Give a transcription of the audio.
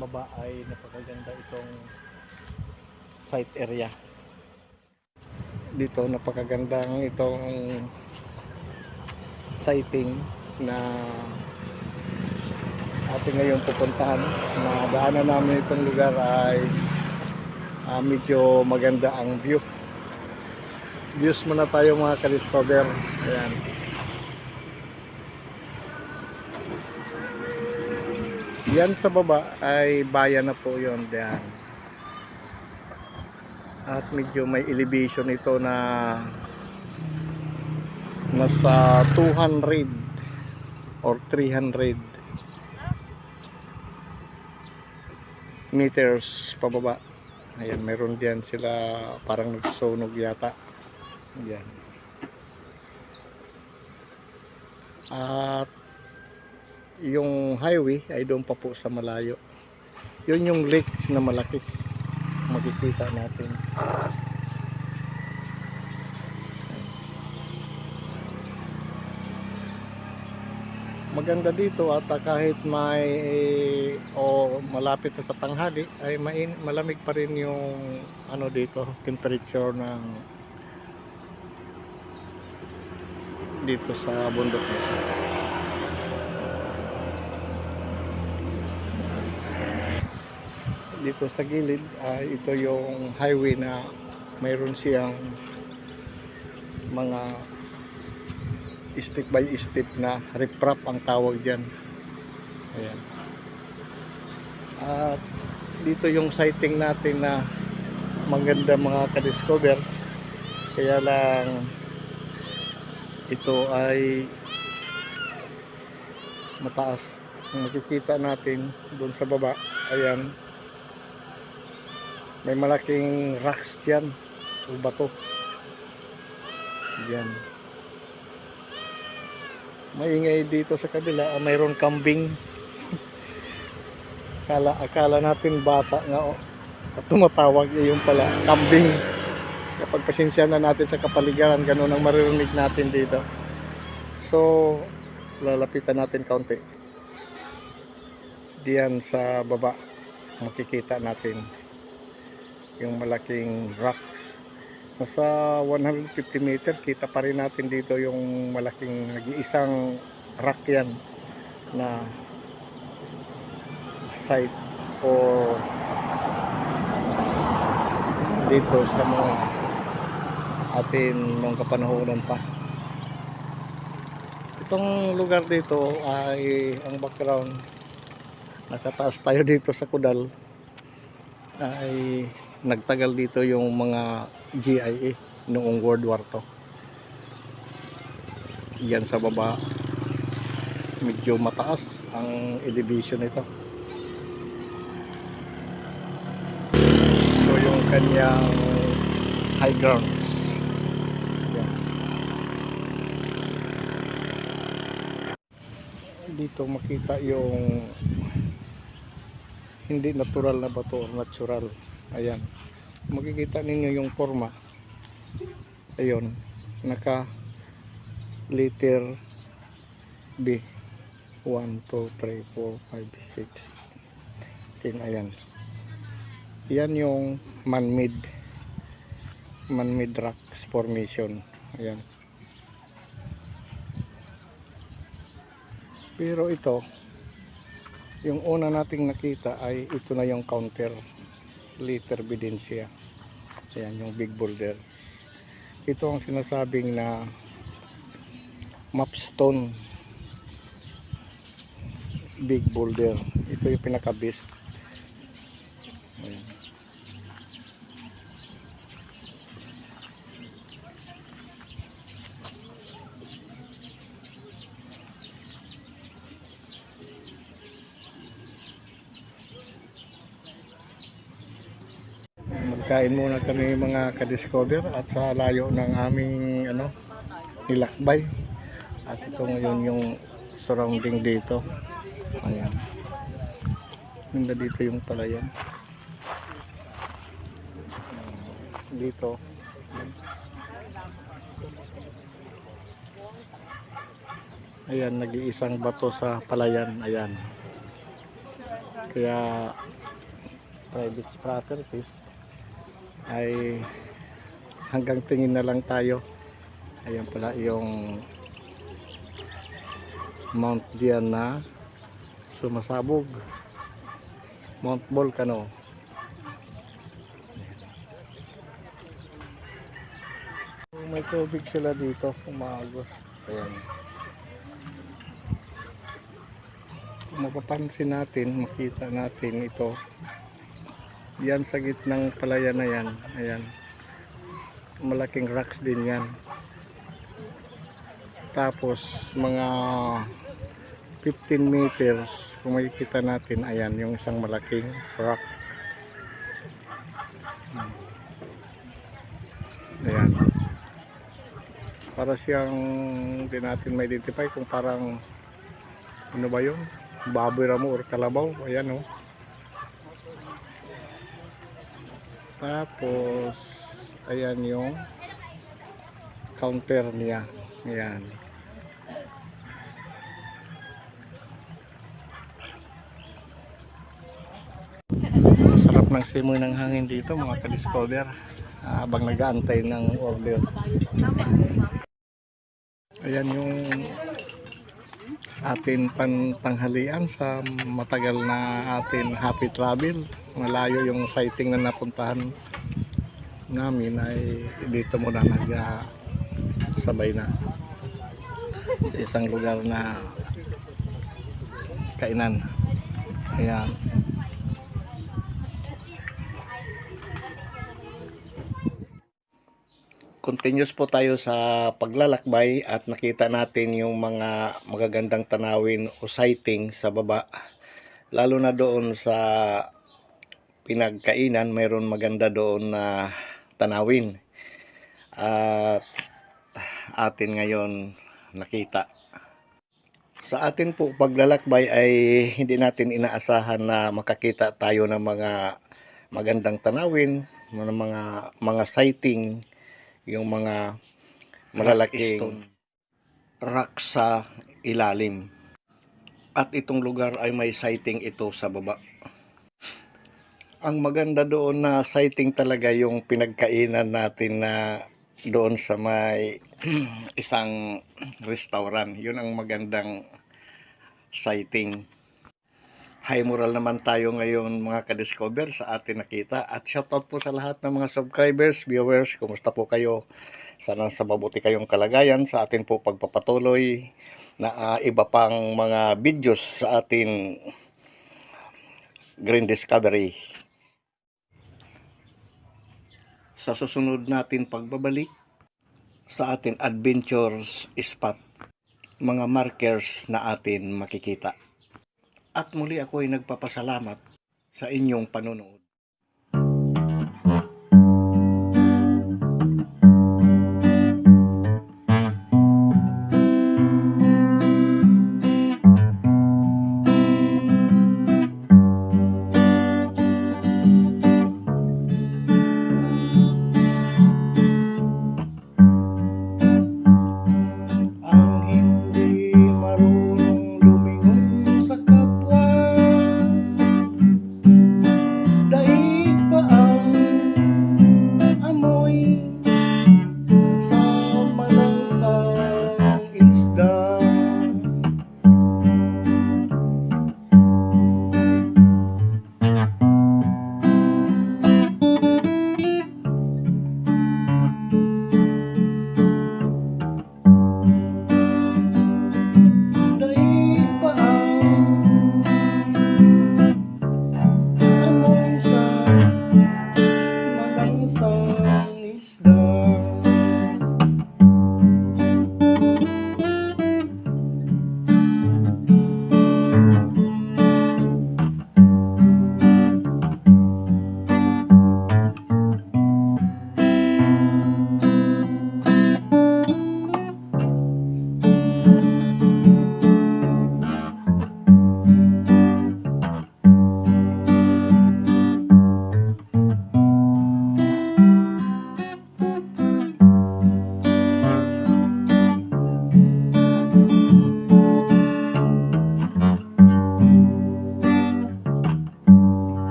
baba ay napakaganda itong site area. Dito napakagandang itong sighting na ating ngayon pupuntahan. Na daanan namin itong lugar ay medyo maganda ang views muna tayo mga ka-discover. Ayan, yan sa baba ay bayan na po yun. Ayan. At medyo may elevation ito na nasa 200 or 300 meters pababa. Ayan, meron diyan sila parang nagsusunog yata. Ayan. At yung highway ay doon pa po sa malayo. Yun yung lake na malaki makikita natin. Maganda dito at kahit may malapit na sa tanghali ay malamig pa rin yung ano dito, temperature ng dito sa bundok nito. Dito sa gilid ito yung highway na mayroon siyang mga step by step na riprap ang tawag dyan. Ayan. At dito yung sighting natin na maganda mga ka-discover, kaya lang ito ay mataas. Makikita natin doon sa baba. Ayan, may malaking rocks dyan o bato dyan. Maingay dito sa kabila, mayroon kambing. Akala natin bata nga at tumatawag, yung pala kambing. Kapag pasensya na natin sa kapaligiran, ganun ang maririnig natin dito. So lalapitan natin kaunti. Diyan sa baba makikita natin yung malaking rocks. Nasa 150 meter kita pa rin natin dito yung malaking nag-iisang rock yan na site o dito sa mga atin nung kapanahonan pa. Itong lugar dito ay ang background, nakataas tayo dito sa Kudal, ay nagtagal dito yung mga GIA noong World War II. Yan sa baba medyo mataas ang elevation nito. Ito yung kanyang high grounds. Yan. Dito makita yung hindi natural na bato or natural. Ayan, makikita ninyo yung forma. Ayun, naka letter B, 1, 2, 3, 4, 5, 6, 10. Ayan, yan yung man-made rocks formation. Ayan, pero ito yung una nating nakita ay ito na yung counter letter B din siya. Ayan yung big boulder. Ito ang sinasabing na mapstone big boulder. Ito yung pinaka best. Ayan. Magkain muna kami mga ka-discover at sa layo ng aming nilakbay. At ito ngayon yung surrounding dito. Ayan, ganda dito yung palayan dito. Ayan, nag-iisang bato sa palayan. Ayan, Kaya private properties ay hanggang tingin na lang tayo. Ayan pala yung Mount diyan na sumasabog, Mount Volcano. May tubig sila dito, umagos. Ayan. Kung mapapansin natin, makita natin ito. Yan sa gitnang palayan na yan. Ayan. Malaking rocks din yan. Tapos mga 15 meters, kung makikita natin, ayan yung isang malaking rock. Ayan. Para siyang hindi natin ma-identify kung parang ano ba yun? Baboy ramo or kalabaw. Ayan o. Tapos ayan yung counter niya. Ayan. Masarap ng simoy ng hangin dito mga ka-discover, habang nag-aantay ng order. Ayan yung atin pantanghalian sa matagal na atin happy travel. Malayo yung sighting na napuntahan namin, ay dito muna nagsabay na sa isang lugar na kainan. Ayan. Continuous po tayo sa paglalakbay at nakita natin yung mga magagandang tanawin o sighting sa baba. Lalo na doon sa pinagkainan, mayroon maganda doon na tanawin. At atin ngayon nakita. Sa atin po paglalakbay ay hindi natin inaasahan na makakita tayo ng mga magandang tanawin, mga sighting, yung mga malalaking rock sa ilalim. At itong lugar ay may sighting ito sa baba. Ang maganda doon na sighting talaga yung pinagkainan natin na doon sa may isang restaurant. Yun ang magandang sighting. High moral naman tayo ngayon mga ka-discover sa atin nakita. At shoutout po sa lahat ng mga subscribers, viewers. Kumusta po kayo? Sana sa mabuti kayong kalagayan sa atin po pagpapatuloy na iba pang mga videos sa atin Green Discovery. Sa susunod natin pagbabalik sa atin adventures spot, mga markers na atin makikita. At muli ako ay nagpapasalamat sa inyong panonood.